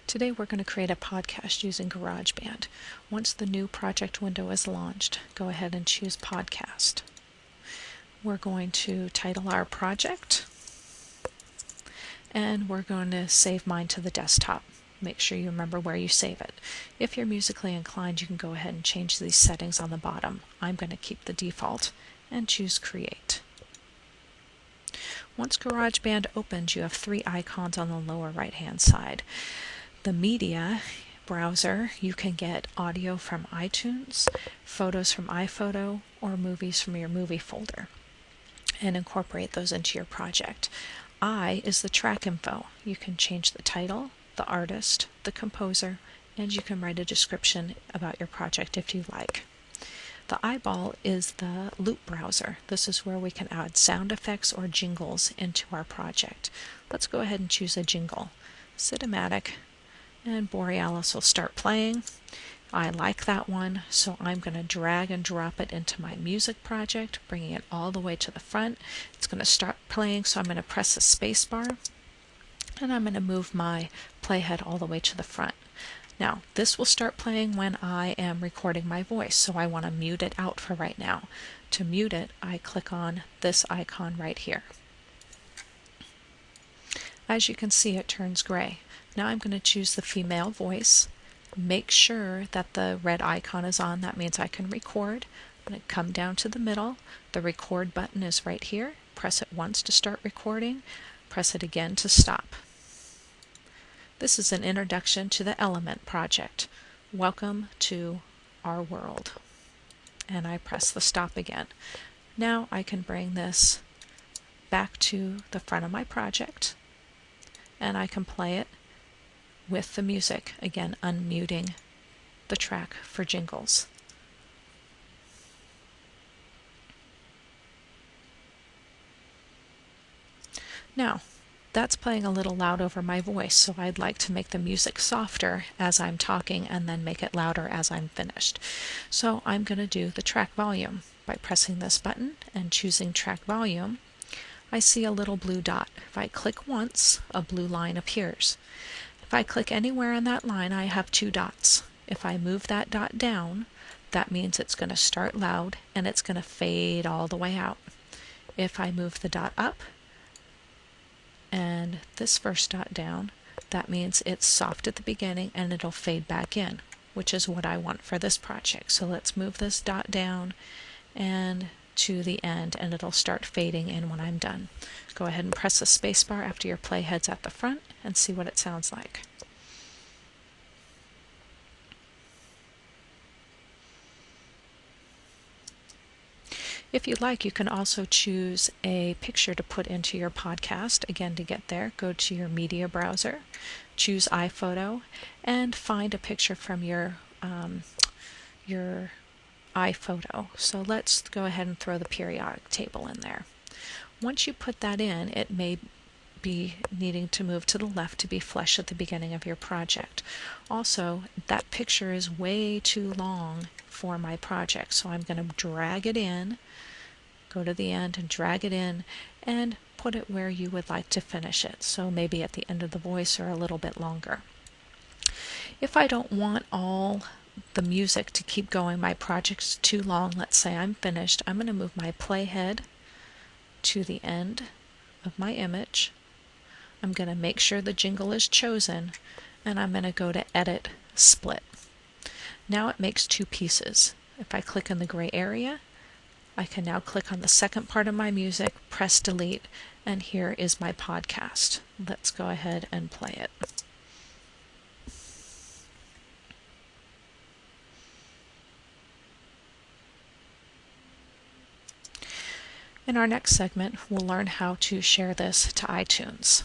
Today we're going to create a podcast using Garageband. Once the new project window is launched, go ahead and choose Podcast. We're going to title our project, and we're going to save mine to the desktop. Make sure you remember where you save it. If you're musically inclined, you can go ahead and change these settings on the bottom. I'm going to keep the default and choose Create. Once GarageBand opens, you have three icons on the lower right-hand side. The media browser, you can get audio from iTunes, photos from iPhoto, or movies from your movie folder and incorporate those into your project. I is the track info. You can change the title, the artist, the composer, and you can write a description about your project if you like. The eyeball is the loop browser. This is where we can add sound effects or jingles into our project. Let's go ahead and choose a jingle. Cinematic, and Borealis will start playing. I like that one, so I'm going to drag and drop it into my music project, bringing it all the way to the front. It's going to start playing, so I'm going to press the space bar, and I'm going to move my playhead all the way to the front. Now, this will start playing when I am recording my voice, so I want to mute it out for right now. To mute it, I click on this icon right here. As you can see, it turns gray. Now I'm going to choose the female voice. Make sure that the red icon is on. That means I can record. I'm going to come down to the middle. The record button is right here. Press it once to start recording. Press it again to stop. This is an introduction to the Element project. Welcome to our world. And I press the stop again. Now I can bring this back to the front of my project, and I can play it with the music, again unmuting the track for jingles. Now, that's playing a little loud over my voice, so I'd like to make the music softer as I'm talking and then make it louder as I'm finished. So I'm going to do the track volume. By pressing this button and choosing track volume, I see a little blue dot. If I click once, a blue line appears. If I click anywhere on that line, I have two dots. If I move that dot down, that means it's going to start loud and it's going to fade all the way out. If I move the dot up and this first dot down, that means it's soft at the beginning and it'll fade back in, which is what I want for this project. So let's move this dot down and to the end, and it'll start fading in when I'm done. Go ahead and press the spacebar after your playhead's at the front and see what it sounds like. If you'd like, you can also choose a picture to put into your podcast. Again, to get there, go to your media browser, choose iPhoto, and find a picture from your iPhoto. So let's go ahead and throw the periodic table in there. Once you put that in, it may be needing to move to the left to be flush at the beginning of your project. Also, that picture is way too long for my project, so I'm going to drag it in, go to the end and drag it in, and put it where you would like to finish it. So maybe at the end of the voice or a little bit longer. If I don't want all the music to keep going, my project's too long, let's say I'm finished, I'm going to move my playhead to the end of my image. I'm going to make sure the jingle is chosen, and I'm going to go to Edit, Split. Now it makes two pieces. If I click in the gray area, I can now click on the second part of my music, press delete, and here is my podcast. Let's go ahead and play it. In our next segment, we'll learn how to share this to iTunes.